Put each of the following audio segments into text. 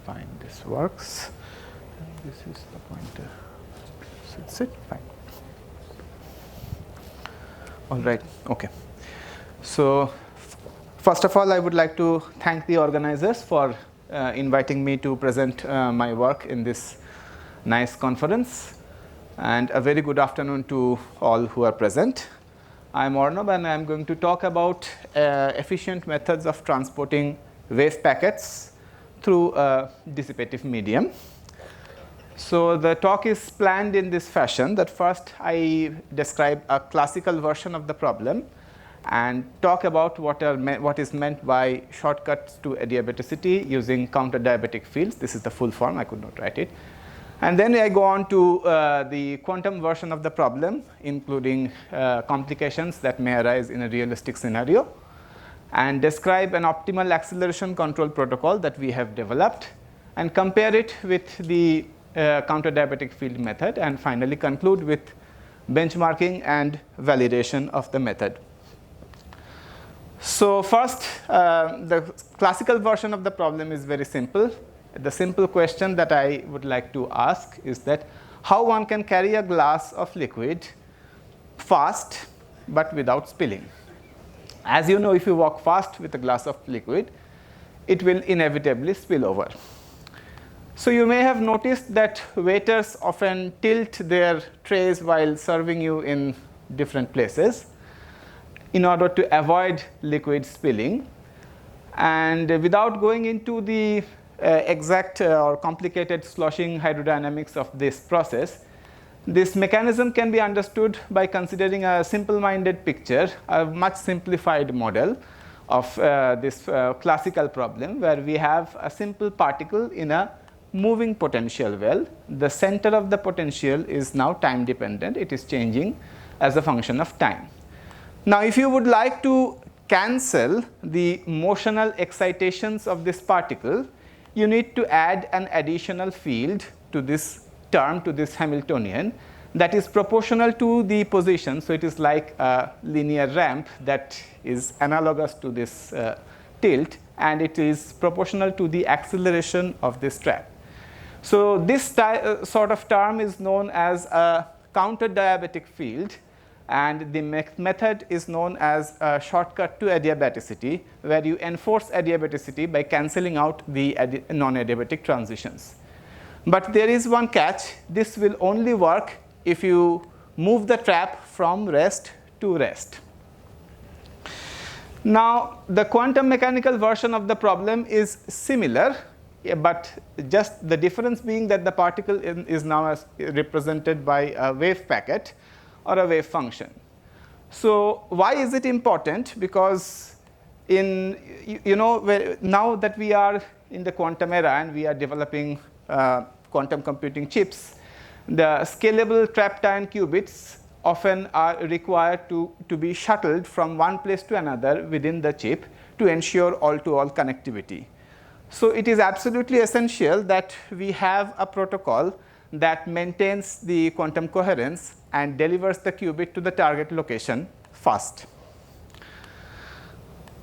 fine, this works. And this is the pointer. So that's it, fine. All right, okay. So first of all, I would like to thank the organizers for inviting me to present my work in this nice conference. And a very good afternoon to all who are present. I'm Arnab, and I'm going to talk about efficient methods of transporting wave packets through a dissipative medium. So the talk is planned in this fashion, that first I describe a classical version of the problem and talk about what is meant by shortcuts to adiabaticity using counter-diabatic fields. This is the full form, I could not write it. And then I go on to the quantum version of the problem, including complications that may arise in a realistic scenario, and describe an optimal acceleration control protocol that we have developed, and compare it with the counter-diabatic field method, and finally conclude with benchmarking and validation of the method. So first, the classical version of the problem is very simple. The simple question that I would like to ask is that how one can carry a glass of liquid fast but without spilling. As you know, if you walk fast with a glass of liquid, it will inevitably spill over. So you may have noticed that waiters often tilt their trays while serving you in different places in order to avoid liquid spilling. And without going into the exact or complicated sloshing hydrodynamics of this process, this mechanism can be understood by considering a simple-minded picture, a much simplified model of this classical problem, where we have a simple particle in a moving potential well. The center of the potential is now time dependent. It is changing as a function of time. Now, if you would like to cancel the motional excitations of this particle, you need to add an additional field to this term, to this Hamiltonian, that is proportional to the position. So it is like a linear ramp that is analogous to this tilt, and it is proportional to the acceleration of this trap. So this sort of term is known as a counter-diabatic field, and the method is known as a shortcut to adiabaticity, where you enforce adiabaticity by cancelling out the non-adiabatic transitions. But there is one catch. This will only work if you move the trap from rest to rest. Now, the quantum mechanical version of the problem is similar, but just the difference being that the particle is now represented by a wave packet or a wave function. So why is it important? Because now that we are in the quantum era and we are developing quantum computing chips, the scalable trapped ion qubits often are required to be shuttled from one place to another within the chip to ensure all-to-all connectivity. So it is absolutely essential that we have a protocol that maintains the quantum coherence and delivers the qubit to the target location fast.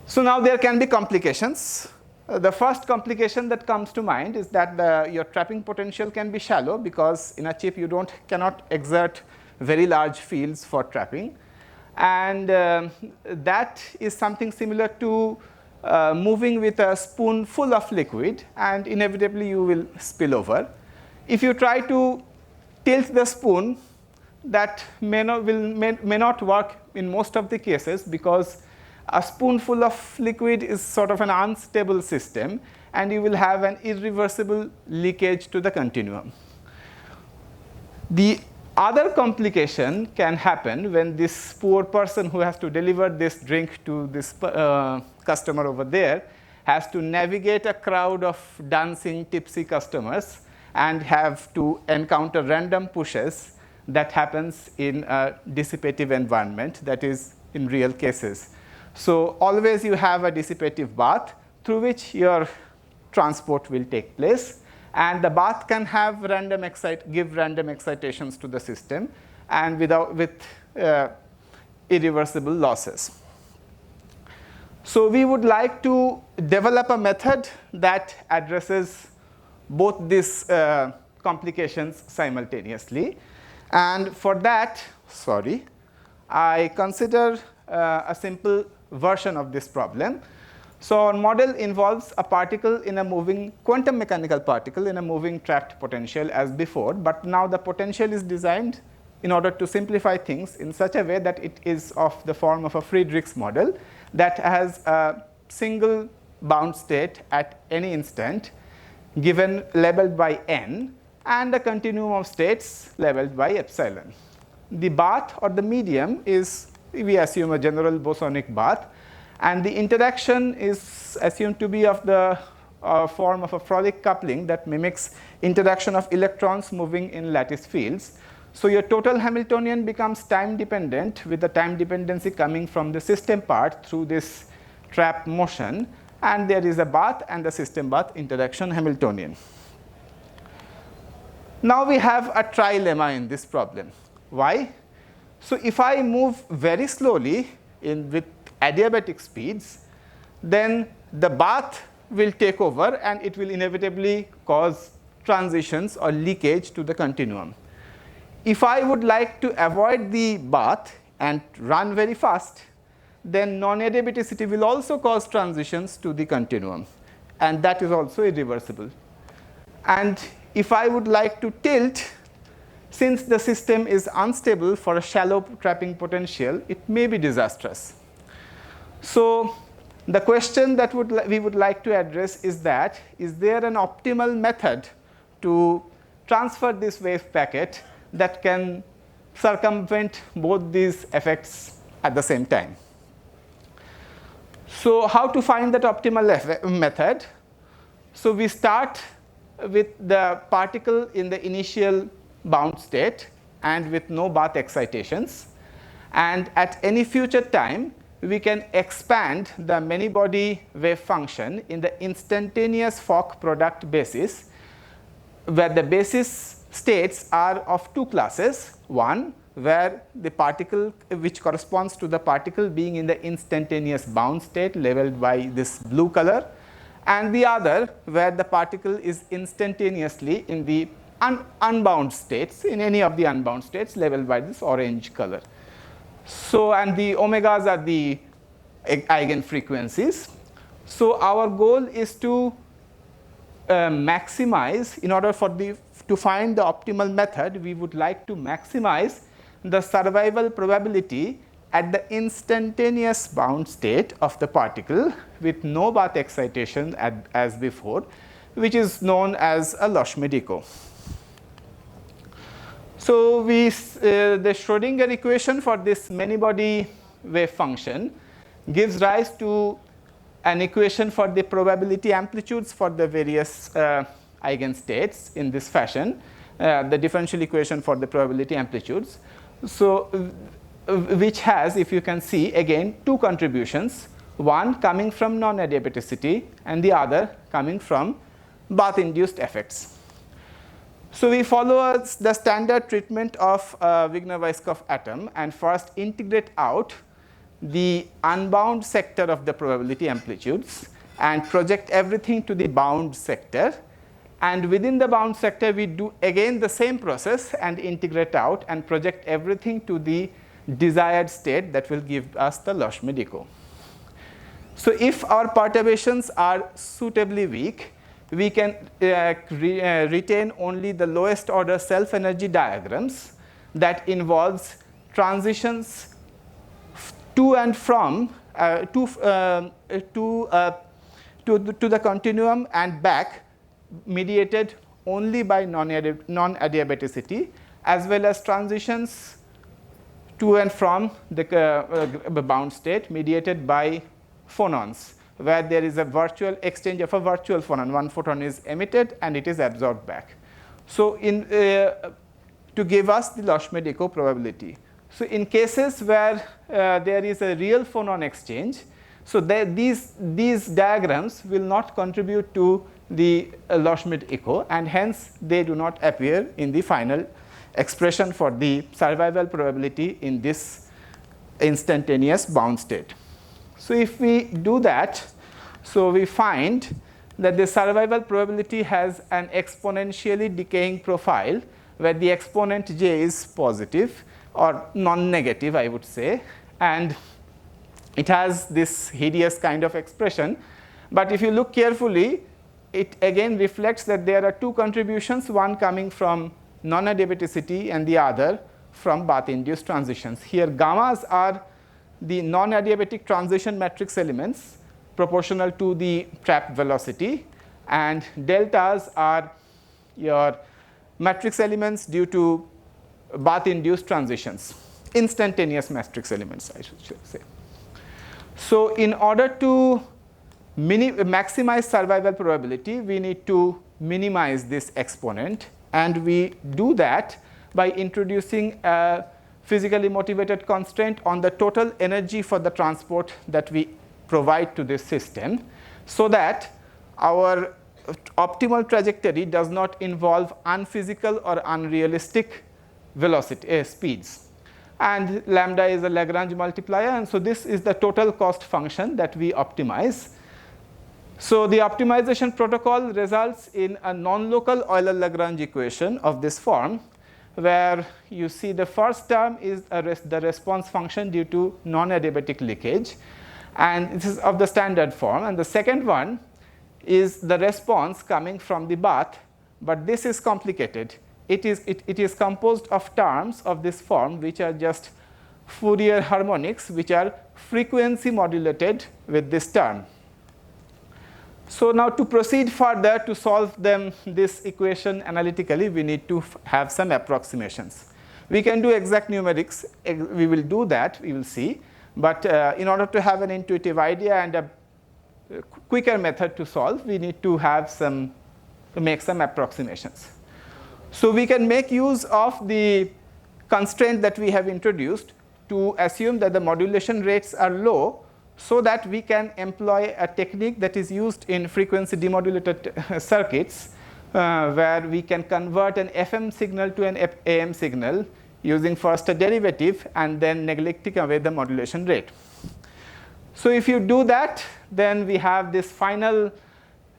So now there can be complications. The first complication that comes to mind is that your trapping potential can be shallow, because in a chip you cannot exert very large fields for trapping. And that is something similar to moving with a spoonful of liquid, and inevitably you will spill over. If you try to tilt the spoon, that may not work in most of the cases, because a spoonful of liquid is sort of an unstable system, and you will have an irreversible leakage to the continuum. The other complication can happen when this poor person who has to deliver this drink to this customer over there has to navigate a crowd of dancing, tipsy customers and have to encounter random pushes that happens in a dissipative environment, that is in real cases. So always you have a dissipative bath through which your transport will take place, and the bath can have give random excitations to the system, and with irreversible losses. So we would like to develop a method that addresses both these complications simultaneously. And for that, I consider a simple version of this problem. So our model involves a particle in a moving, quantum mechanical particle in a moving trapped potential as before, but now the potential is designed in order to simplify things in such a way that it is of the form of a Friedrichs model that has a single bound state at any instant given labeled by n and a continuum of states labeled by epsilon. The bath or the medium is, we assume, a general bosonic bath, and the interaction is assumed to be of the form of a Frolic coupling that mimics interaction of electrons moving in lattice fields. So your total Hamiltonian becomes time dependent, with the time dependency coming from the system part through this trap motion, and there is a bath and the system bath interaction Hamiltonian. Now we have a trilemma in this problem. Why? So if I move very slowly with adiabatic speeds, then the bath will take over and it will inevitably cause transitions or leakage to the continuum. If I would like to avoid the bath and run very fast, then non-adiabaticity will also cause transitions to the continuum, and that is also irreversible. And if I would like to tilt, since the system is unstable for a shallow trapping potential, it may be disastrous. So the question that we would like to address is that, is there an optimal method to transfer this wave packet that can circumvent both these effects at the same time? So how to find that optimal method? So we start with the particle in the initial bound state and with no bath excitations, and at any future time we can expand the many-body wave function in the instantaneous Fock product basis, where the basis states are of two classes. One, where the particle which corresponds to the particle being in the instantaneous bound state labeled by this blue color, and the other where the particle is instantaneously in the unbound states, in any of the unbound states labeled by this orange color. So, and the omegas are the eigenfrequencies. So our goal is to maximize, in order to find the optimal method, we would like to maximize the survival probability at the instantaneous bound state of the particle with no bath excitation as before, which is known as a Loschmidt echo. So the Schrodinger equation for this many-body wave function gives rise to an equation for the probability amplitudes for the various eigenstates in this fashion, the differential equation for the probability amplitudes. So which has, if you can see, again two contributions, one coming from non-adiabaticity and the other coming from bath-induced effects. So we follow the standard treatment of Wigner-Weisskopf atom and first integrate out the unbound sector of the probability amplitudes and project everything to the bound sector. And within the bound sector, we do again the same process and integrate out and project everything to the desired state that will give us the Loschmidt echo. So if our perturbations are suitably weak, we can retain only the lowest order self-energy diagrams that involves transitions to and from to the continuum and back, mediated only by non-adiabaticity, as well as transitions to and from the bound state mediated by phonons, where there is a virtual exchange of a virtual phonon. One photon is emitted and it is absorbed back. So to give us the Loschmidt echo probability. So in cases where there is a real phonon exchange, so these diagrams will not contribute to the Loschmidt echo, and hence they do not appear in the final expression for the survival probability in this instantaneous bound state. So if we do that, so we find that the survival probability has an exponentially decaying profile where the exponent j is positive or non-negative, I would say, and it has this hideous kind of expression. But if you look carefully, it again reflects that there are two contributions, one coming from non-adiabaticity and the other from bath-induced transitions. Here gammas are the non-adiabatic transition matrix elements proportional to the trapped velocity, and deltas are your matrix elements due to bath-induced transitions, instantaneous matrix elements, I should say. So in order to maximize survival probability, we need to minimize this exponent, and we do that by introducing a physically motivated constraint on the total energy for the transport that we provide to this system, so that our optimal trajectory does not involve unphysical or unrealistic velocity speeds. And lambda is a Lagrange multiplier, and so this is the total cost function that we optimize. So the optimization protocol results in a non-local Euler-Lagrange equation of this form, where you see the first term is the response function due to non-adiabatic leakage, and this is of the standard form, and the second one is the response coming from the bath, but this is complicated. It is composed of terms of this form which are just Fourier harmonics which are frequency modulated with this term. So now to proceed further to solve this equation analytically, we need to have some approximations. We can do exact numerics, we will do that, we will see, but in order to have an intuitive idea and a quicker method to solve, we need to make some approximations. So we can make use of the constraint that we have introduced to assume that the modulation rates are low, so that we can employ a technique that is used in frequency demodulated circuits, where we can convert an FM signal to an AM signal using first a derivative and then neglecting away the modulation rate. So if you do that, then we have this final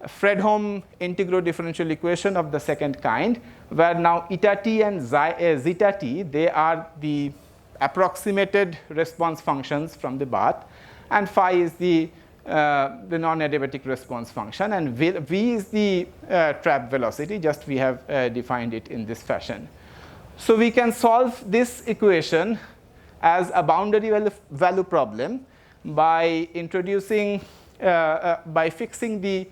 Fredholm integral differential equation of the second kind, where now eta t and zeta t, they are the approximated response functions from the bath, and phi is the non-adiabatic response function, and v is the trap velocity, just we have defined it in this fashion. So we can solve this equation as a boundary value problem by introducing, by fixing the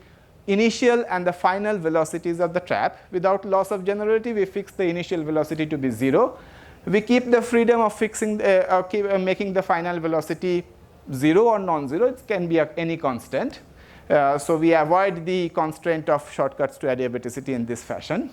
initial and the final velocities of the trap. Without loss of generality, we fix the initial velocity to be 0. We keep the freedom of fixing, making the final velocity 0 or non-zero. It can be any constant. So we avoid the constraint of shortcuts to adiabaticity in this fashion.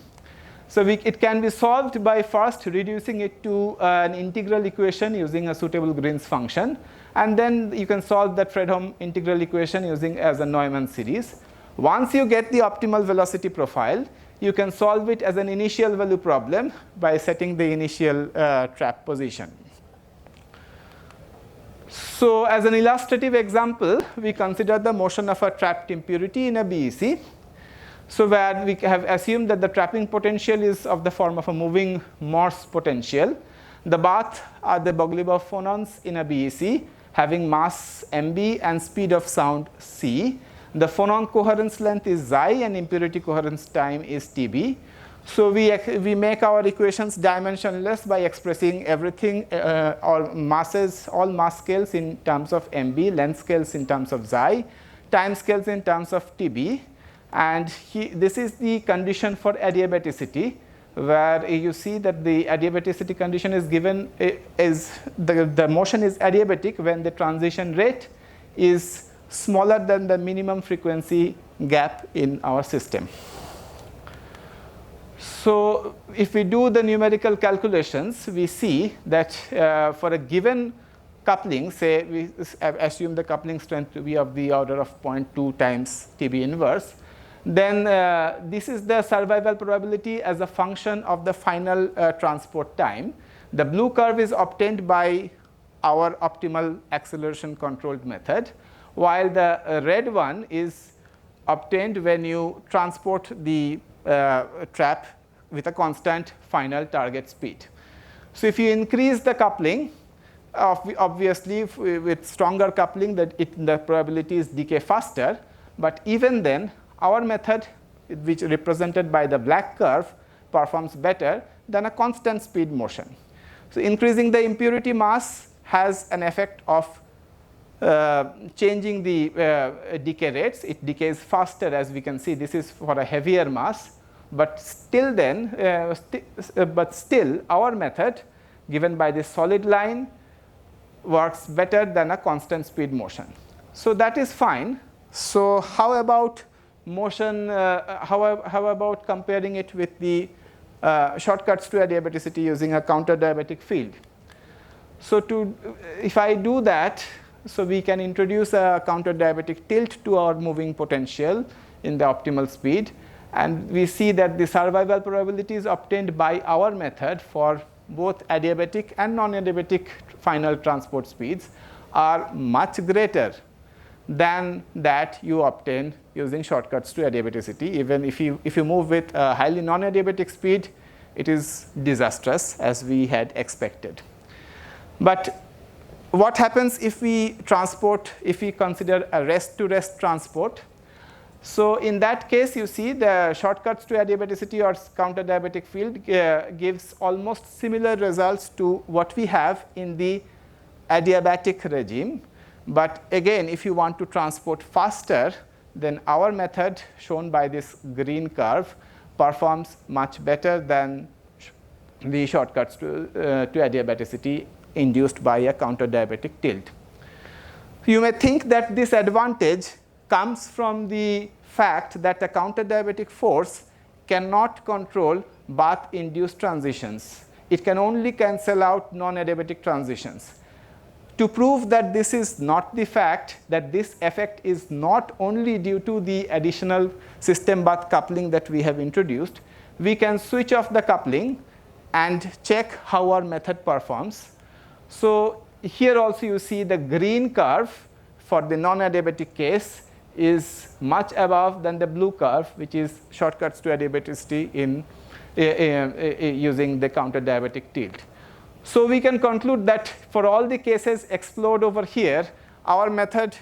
So it can be solved by first reducing it to an integral equation using a suitable Green's function, and then you can solve that Fredholm integral equation using as a Neumann series. Once you get the optimal velocity profile, you can solve it as an initial value problem by setting the initial trap position. So as an illustrative example, we consider the motion of a trapped impurity in a BEC. So where we have assumed that the trapping potential is of the form of a moving Morse potential. The bath are the Bogoliubov phonons in a BEC having mass mb and speed of sound c. The phonon coherence length is xi and impurity coherence time is tb. So we make our equations dimensionless by expressing everything, all mass scales in terms of mb, length scales in terms of xi, time scales in terms of tb. And this is the condition for adiabaticity, where you see that the adiabaticity condition is given the motion is adiabatic when the transition rate is smaller than the minimum frequency gap in our system. So if we do the numerical calculations, we see that for a given coupling, say we assume the coupling strength to be of the order of 0.2 times TB inverse, then this is the survival probability as a function of the final transport time. The blue curve is obtained by our optimal acceleration controlled method, while the red one is obtained when you transport the trap with a constant final target speed. So if you increase the coupling, obviously with stronger coupling, the probabilities decay faster. But even then, our method, which represented by the black curve, performs better than a constant speed motion. So increasing the impurity mass has an effect of changing the decay rates. It decays faster, as we can see. This is for a heavier mass. But still then, still our method, given by this solid line, works better than a constant speed motion. So that is fine. So how about motion? How about comparing it with the shortcuts to adiabaticity using a counter-diabatic field? So if I do that, so we can introduce a counter-diabatic tilt to our moving potential in the optimal speed. And we see that the survival probabilities obtained by our method for both adiabatic and non-adiabatic final transport speeds are much greater than that you obtain using shortcuts to adiabaticity. Even if you move with a highly non-adiabatic speed, it is disastrous, as we had expected. But what happens if we consider a rest-to-rest transport? So in that case, you see the shortcuts to adiabaticity or counter-diabatic field gives almost similar results to what we have in the adiabatic regime. But again, if you want to transport faster, then our method, shown by this green curve, performs much better than the shortcuts to adiabaticity induced by a counter-diabatic tilt. You may think that this advantage comes from the fact that a counter-diabatic force cannot control bath-induced transitions. It can only cancel out non-adiabatic transitions. To prove that this is not the fact, that this effect is not only due to the additional system bath coupling that we have introduced, we can switch off the coupling and check how our method performs. So here also you see the green curve for the non-adiabatic case is much above than the blue curve, which is shortcuts to adiabaticity in using the counter-diabatic tilt. So we can conclude that for all the cases explored over here, our method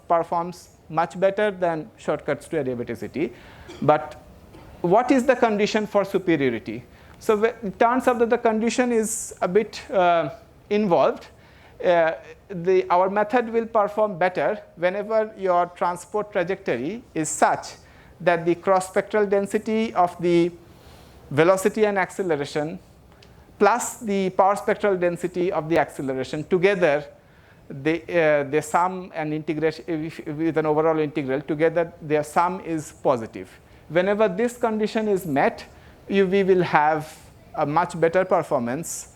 performs much better than shortcuts to adiabaticity. But what is the condition for superiority? So it turns out that the condition is a bit involved. Our method will perform better whenever your transport trajectory is such that the cross-spectral density of the velocity and acceleration plus the power spectral density of the acceleration together, they sum and integrate with an overall integral. Together, their sum is positive. Whenever this condition is met, we will have a much better performance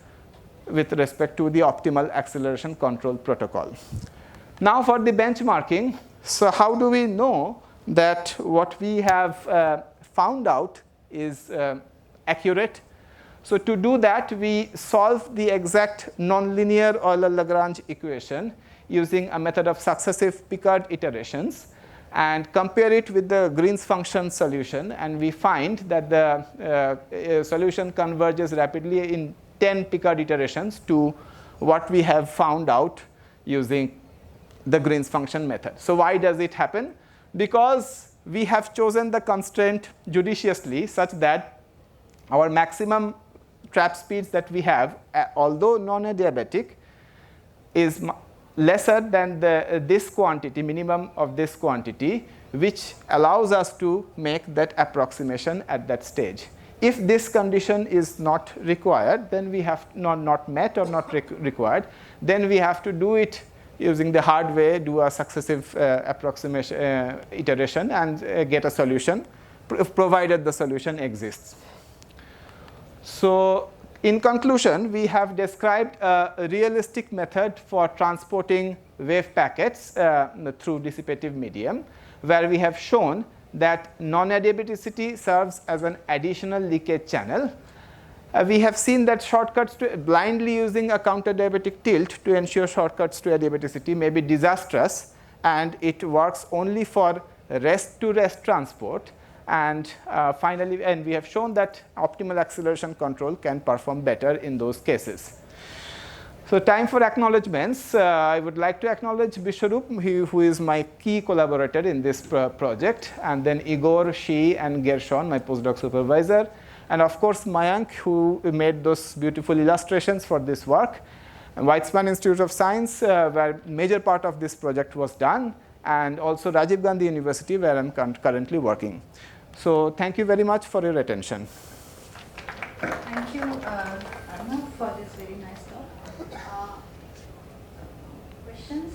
with respect to the optimal acceleration control protocol. Now for the benchmarking. So how do we know that what we have found out is accurate? So to do that, we solve the exact nonlinear Euler-Lagrange equation using a method of successive Picard iterations and compare it with the Green's function solution. And we find that the solution converges rapidly in 10 Picard iterations to what we have found out using the Green's function method. So why does it happen? Because we have chosen the constraint judiciously such that our maximum trap speeds that we have, although non-adiabatic, is lesser than this quantity, minimum of this quantity, which allows us to make that approximation at that stage. If this condition is not required, then we have not met or not required, then we have to do it using the hard way, do a successive approximation iteration and get a solution, provided the solution exists. So in conclusion, we have described a realistic method for transporting wave packets through dissipative medium, where we have shown that non-adiabaticity serves as an additional leakage channel. We have seen that shortcuts to blindly using a counter-diabatic tilt to ensure shortcuts to adiabaticity may be disastrous, and it works only for rest-to-rest transport. And finally, and we have shown that optimal acceleration control can perform better in those cases. So time for acknowledgements. I would like to acknowledge Biswarup, who is my key collaborator in this project, and then Igor, Shi, and Gershon, my postdoc supervisor, and of course Mayank, who made those beautiful illustrations for this work, and Weizmann Institute of Science, where major part of this project was done, and also Rajiv Gandhi University, where I'm currently working. So thank you very much for your attention. Thank you, Arnav, for this very nice talk. Questions?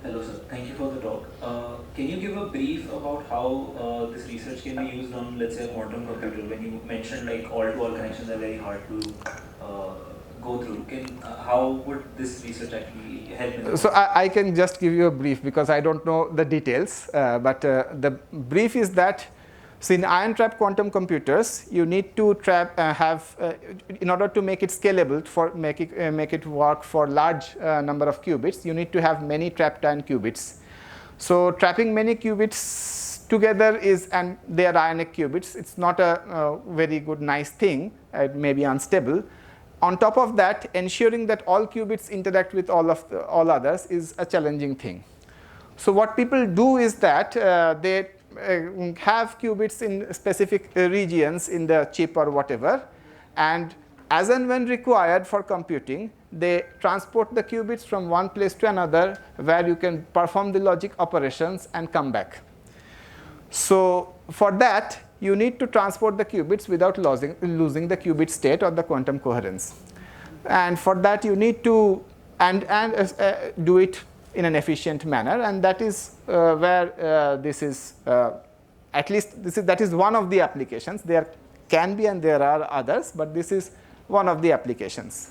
Hello, sir. Thank you for the talk. Can you give a brief about how this research can be used on, let's say, a quantum computer? When you mentioned like all-to-all connections are very hard to go through, how would this research actually help in that? So I can just give you a brief because I don't know the details. But the brief is that, so in ion trap quantum computers, you need to in order to make it scalable, for make it work for large number of qubits, you need to have many trapped ion qubits. So trapping many qubits together and they are ionic qubits. It's not a very good, nice thing. It may be unstable. On top of that, ensuring that all qubits interact with all others is a challenging thing. So what people do is that they have qubits in specific regions in the chip or whatever, and as and when required for computing, they transport the qubits from one place to another where you can perform the logic operations and come back. So for that, you need to transport the qubits without losing the qubit state or the quantum coherence. And for that, you need to do it in an efficient manner, and that is where this is, at least that is one of the applications. There can be and there are others, but this is one of the applications.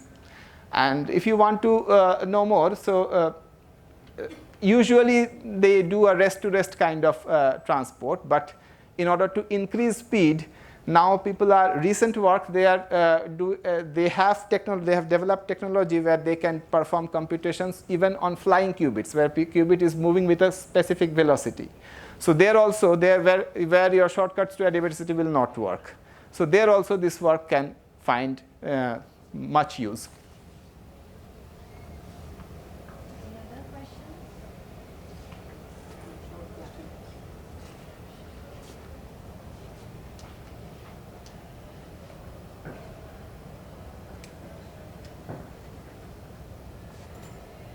And if you want to know more, so usually they do a rest-to-rest kind of transport, but in order to increase speed, now recent work, they have developed technology where they can perform computations even on flying qubits, where qubit is moving with a specific velocity. So there also, where your shortcuts to adiabaticity will not work. So there also this work can find much use.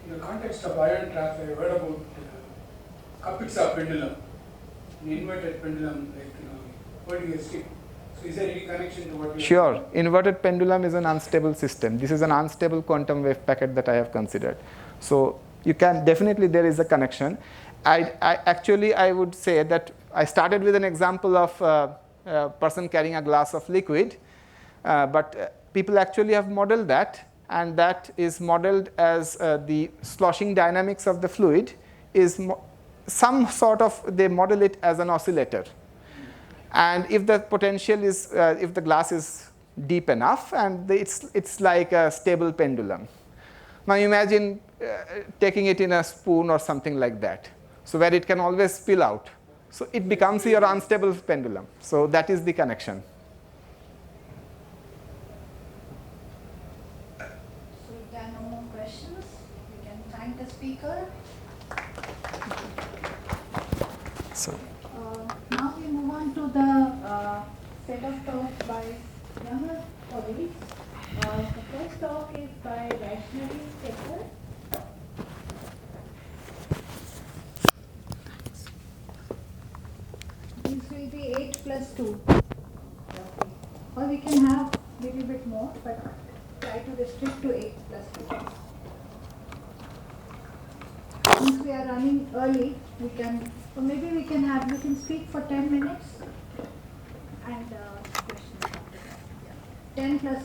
In the context of ion traps, I heard about Kapitsa pendulum, an inverted pendulum, like holding a stick. So is there any connection to what you Sure. Inverted pendulum is an unstable system. This is an unstable quantum wave packet that I have considered. So you can definitely, there is a connection. I would say that I started with an example of a person carrying a glass of liquid, but people actually have modeled that. And that is modeled as the sloshing dynamics of the fluid is some sort of, they model it as an oscillator. And if the potential is, if the glass is deep enough, and it's like a stable pendulum. Now imagine taking it in a spoon or something like that, so where it can always spill out. So it becomes your unstable pendulum. So that is the connection. Speaker. So Now we move on to the set of talks by younger colleagues. The first talk is by Vaishnavi Sekar. This will be 8 plus 2. Or we can have a little bit more, but try to restrict to 8 plus 2. Since we are running early, we can, so maybe we can have, you can speak for 10 minutes and questions after that. 10 plus